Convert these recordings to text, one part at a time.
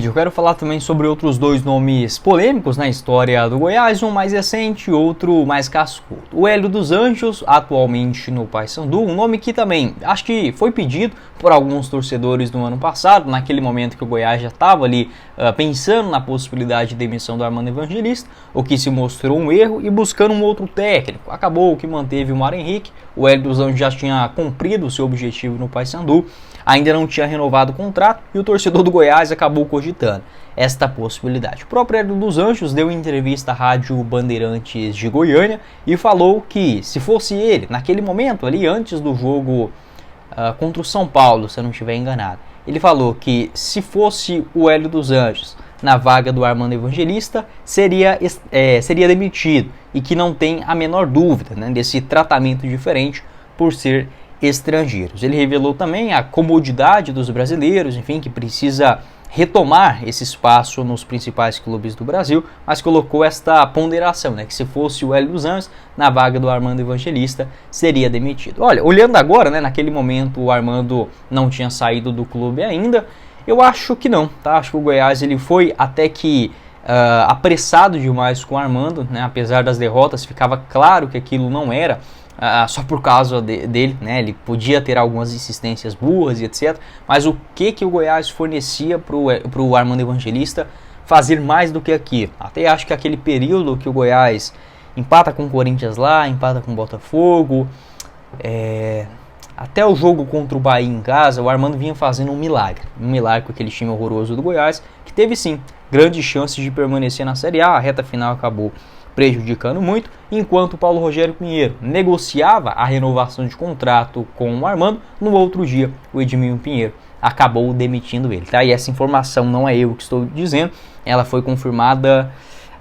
Eu quero falar também sobre outros dois nomes polêmicos na história do Goiás, um mais recente e outro mais cascudo. O Hélio dos Anjos, atualmente no Paysandu, um nome que também acho que foi pedido por alguns torcedores no ano passado, naquele momento que o Goiás já estava ali pensando na possibilidade de demissão do Armando Evangelista, o que se mostrou um erro, e buscando um outro técnico. Acabou que manteve o Mário Henrique. O Hélio dos Anjos já tinha cumprido o seu objetivo no Paysandu, ainda não tinha renovado o contrato e o torcedor do Goiás acabou cogitando esta possibilidade. O próprio Hélio dos Anjos deu entrevista à Rádio Bandeirantes de Goiânia e falou que se fosse ele, naquele momento ali antes do jogo contra o São Paulo, se eu não estiver enganado, ele falou que se fosse o Hélio dos Anjos na vaga do Armando Evangelista, seria demitido, e que não tem a menor dúvida, né, desse tratamento diferente por ser estrangeiros. Ele revelou também a comodidade dos brasileiros, enfim, que precisa retomar esse espaço nos principais clubes do Brasil, mas colocou esta ponderação, né, que se fosse o Hélio dos Anjos na vaga do Armando Evangelista, seria demitido. Olha, olhando agora, né, naquele momento o Armando não tinha saído do clube ainda, eu acho que não, tá? Acho que o Goiás ele foi até que apressado demais com o Armando, né? Apesar das derrotas, ficava claro que aquilo não era só por causa dele, né? Ele podia ter algumas insistências burras e etc. Mas o que o Goiás fornecia para o Armando Evangelista fazer mais do que aquilo? Até acho que aquele período que o Goiás empata com o Corinthians lá, empata com o Botafogo, até o jogo contra o Bahia em casa, o Armando vinha fazendo um milagre com aquele time horroroso do Goiás, que teve sim grandes chances de permanecer na Série A. A reta final acabou prejudicando muito, enquanto o Paulo Rogério Pinheiro negociava a renovação de contrato com o Armando. No outro dia, o Edminho Pinheiro acabou demitindo ele, tá? E essa informação não é eu que estou dizendo, ela foi confirmada,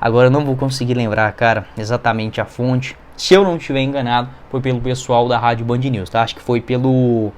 agora eu não vou conseguir lembrar, cara, exatamente a fonte. Se eu não estiver enganado, foi pelo pessoal da Rádio Band News, tá? Acho que foi pelo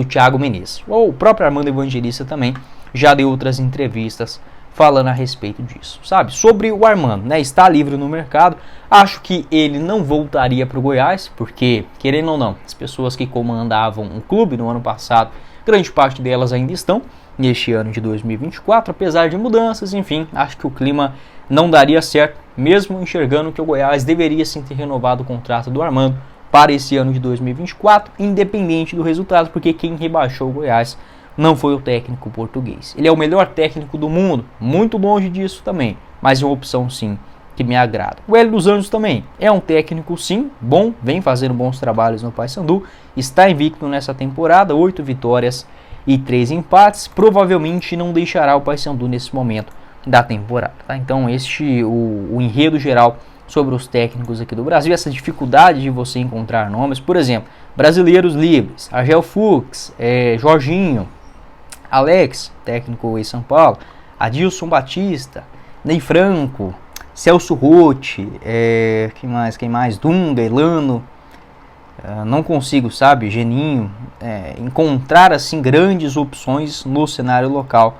Thiago Menezes. O próprio Armando Evangelista também já deu outras entrevistas falando a respeito disso, sabe? Sobre o Armando, né? Está livre no mercado. Acho que ele não voltaria para o Goiás, porque, querendo ou não, as pessoas que comandavam o clube no ano passado, grande parte delas ainda estão neste ano de 2024, apesar de mudanças, enfim, acho que o clima não daria certo, mesmo enxergando que o Goiás deveria sim ter renovado o contrato do Armando para esse ano de 2024, independente do resultado, porque quem rebaixou o Goiás não foi o técnico português. Ele é o melhor técnico do mundo, muito longe disso também, mas é uma opção sim que me agrada. O Hélio dos Anjos também é um técnico sim, bom, vem fazendo bons trabalhos no Paysandu, está invicto nessa temporada, 8 vitórias e 3 empates, provavelmente não deixará o Paysandu nesse momento da temporada, tá? Então o enredo geral sobre os técnicos aqui do Brasil, essa dificuldade de você encontrar nomes, por exemplo, brasileiros livres, Argel Fux, Jorginho, Alex, técnico em São Paulo, Adilson Batista, Ney Franco, Celso Rotti, quem mais? Dunga, Elano, não consigo, sabe, Geninho, encontrar assim grandes opções no cenário local.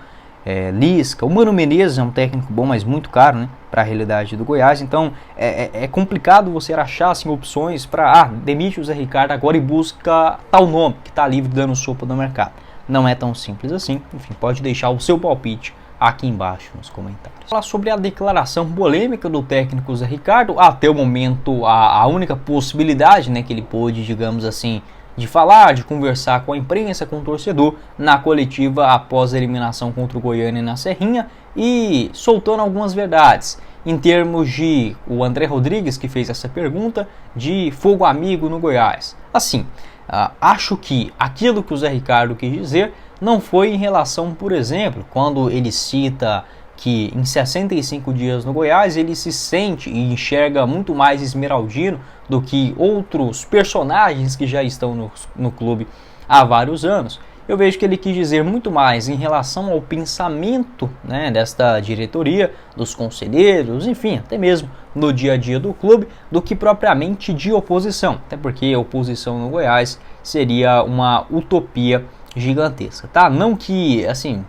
Lisca, o Mano Menezes é um técnico bom, mas muito caro, né, para a realidade do Goiás, então é complicado você achar assim, opções para, demite o Zé Ricardo agora e busca tal nome que está livre dando sopa no mercado. Não é tão simples assim, enfim, pode deixar o seu palpite aqui embaixo nos comentários. Falar sobre a declaração polêmica do técnico Zé Ricardo, até o momento a única possibilidade, né, que ele pôde, digamos assim, de falar, de conversar com a imprensa, com o torcedor, na coletiva após a eliminação contra o Goiânia na Serrinha, e soltando algumas verdades, em termos de o André Rodrigues, que fez essa pergunta, de fogo amigo no Goiás. Assim, acho que aquilo que o Zé Ricardo quis dizer não foi em relação, por exemplo, quando ele cita que em 65 dias no Goiás ele se sente e enxerga muito mais esmeraldino do que outros personagens que já estão no clube há vários anos. Eu vejo que ele quis dizer muito mais em relação ao pensamento, né, desta diretoria, dos conselheiros, enfim, até mesmo no dia a dia do clube, do que propriamente de oposição. Até porque a oposição no Goiás seria uma utopia gigantesca, tá? Não que, assim,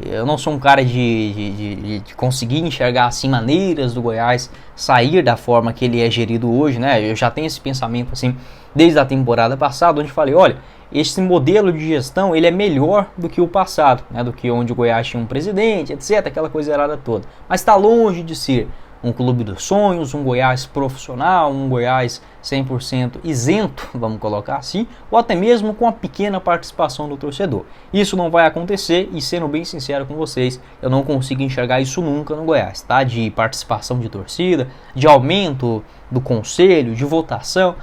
eu não sou um cara de conseguir enxergar assim maneiras do Goiás sair da forma que ele é gerido hoje, né? Eu já tenho esse pensamento assim desde a temporada passada, onde falei, olha, esse modelo de gestão ele é melhor do que o passado, né, do que onde o Goiás tinha um presidente, etc, aquela coisa errada toda. Mas está longe de ser um clube dos sonhos, um Goiás profissional, um Goiás 100% isento, vamos colocar assim, ou até mesmo com a pequena participação do torcedor. Isso não vai acontecer e, sendo bem sincero com vocês, eu não consigo enxergar isso nunca no Goiás, tá? De participação de torcida, de aumento do conselho, de votação.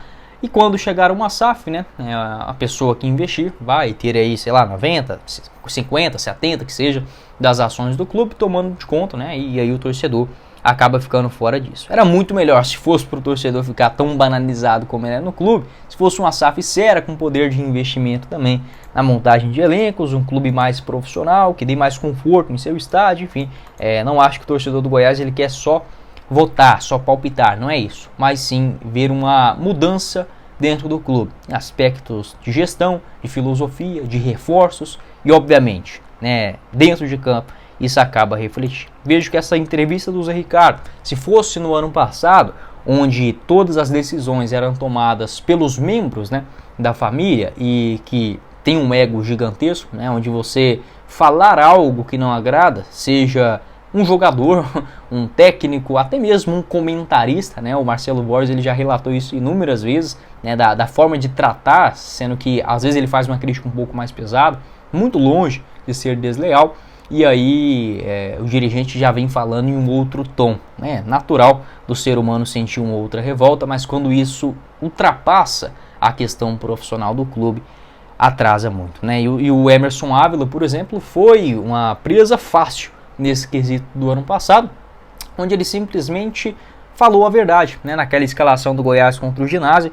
E quando chegar uma SAF, né, a pessoa que investir vai ter aí, sei lá, 90, 50, 70, que seja, das ações do clube tomando de conta, né, e aí o torcedor acaba ficando fora disso. Era muito melhor se fosse para o torcedor ficar tão banalizado como ele é no clube, se fosse uma SAF séria com poder de investimento também na montagem de elencos, um clube mais profissional, que dê mais conforto em seu estádio, enfim. Não acho que o torcedor do Goiás ele quer só votar, só palpitar, não é isso, mas sim ver uma mudança dentro do clube, aspectos de gestão, de filosofia, de reforços e obviamente, né, dentro de campo, isso acaba refletindo. Vejo que essa entrevista do Zé Ricardo, se fosse no ano passado, onde todas as decisões eram tomadas pelos membros, né, da família e que tem um ego gigantesco, né, onde você falar algo que não agrada, seja um jogador, um técnico, até mesmo um comentarista, né? O Marcelo Borges ele já relatou isso inúmeras vezes, né? Da forma de tratar, sendo que às vezes ele faz uma crítica um pouco mais pesada, muito longe de ser desleal, e aí o dirigente já vem falando em um outro tom, né? Natural do ser humano sentir uma outra revolta, mas quando isso ultrapassa a questão profissional do clube, atrasa muito, né? E o Emerson Ávila, por exemplo, foi uma presa fácil nesse quesito do ano passado, onde ele simplesmente falou a verdade, né, naquela escalação do Goiás contra o Ginásio.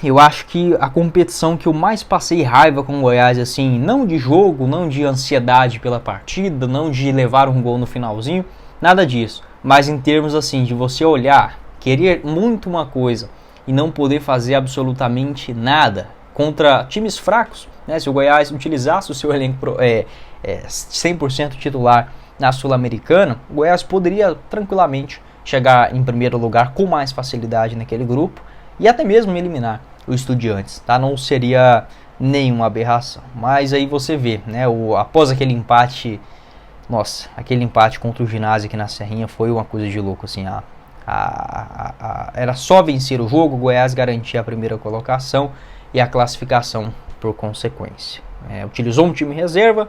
Eu acho que a competição que eu mais passei raiva com o Goiás, assim, não de jogo, não de ansiedade pela partida, não de levar um gol no finalzinho, nada disso, mas em termos assim, de você olhar, querer muito uma coisa e não poder fazer absolutamente nada contra times fracos, né, se o Goiás utilizasse o seu elenco 100% titular na Sul-Americana, o Goiás poderia tranquilamente chegar em primeiro lugar com mais facilidade naquele grupo e até mesmo eliminar o Estudiantes, tá? Não seria nenhuma aberração. Mas aí você vê, né, após aquele empate, nossa, aquele empate contra o Ginásio aqui na Serrinha foi uma coisa de louco, assim, era só vencer o jogo, o Goiás garantia a primeira colocação e a classificação por consequência. Utilizou um time reserva,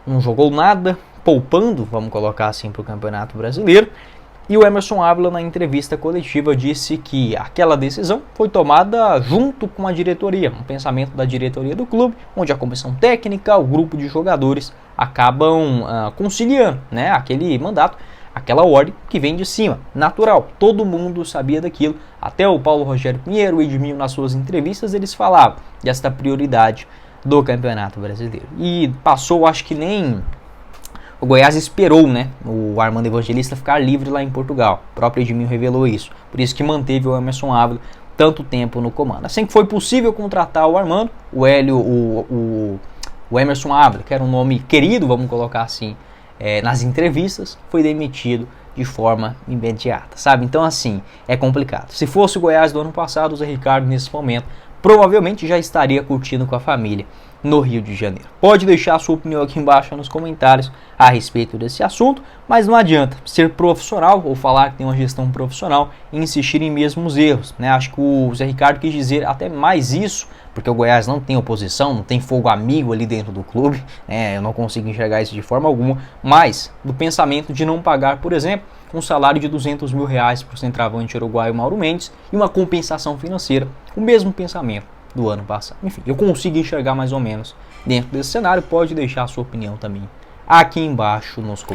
não jogou nada, poupando, vamos colocar assim, para o Campeonato Brasileiro. E o Emerson Ávila, na entrevista coletiva, disse que aquela decisão foi tomada junto com a diretoria, um pensamento da diretoria do clube, onde a comissão técnica, o grupo de jogadores acabam conciliando, né, aquele mandato, aquela ordem que vem de cima, natural. Todo mundo sabia daquilo, até o Paulo Rogério Pinheiro, o Edmil, nas suas entrevistas, eles falavam desta prioridade do Campeonato Brasileiro. E passou, acho que nem o Goiás esperou, né, o Armando Evangelista ficar livre lá em Portugal. O próprio Edmil revelou isso. Por isso que manteve o Emerson Ávila tanto tempo no comando. Assim que foi possível contratar o Armando, o Emerson Ávila, que era um nome querido, vamos colocar assim, nas entrevistas, foi demitido de forma imediata, sabe? Então, assim, é complicado. Se fosse o Goiás do ano passado, o Zé Ricardo, nesse momento, provavelmente já estaria curtindo com a família no Rio de Janeiro. Pode deixar a sua opinião aqui embaixo nos comentários a respeito desse assunto, mas não adianta ser profissional ou falar que tem uma gestão profissional e insistir em mesmos erros, né? Acho que o Zé Ricardo quis dizer até mais isso, porque o Goiás não tem oposição, não tem fogo amigo ali dentro do clube, né? Eu não consigo enxergar isso de forma alguma, mas do pensamento de não pagar, por exemplo, um salário de R$200 mil para o centroavante uruguaio Mauro Mendes e uma compensação financeira, o mesmo pensamento do ano passado. Enfim, eu consigo enxergar mais ou menos dentro desse cenário. Pode deixar a sua opinião também aqui embaixo nos comentários.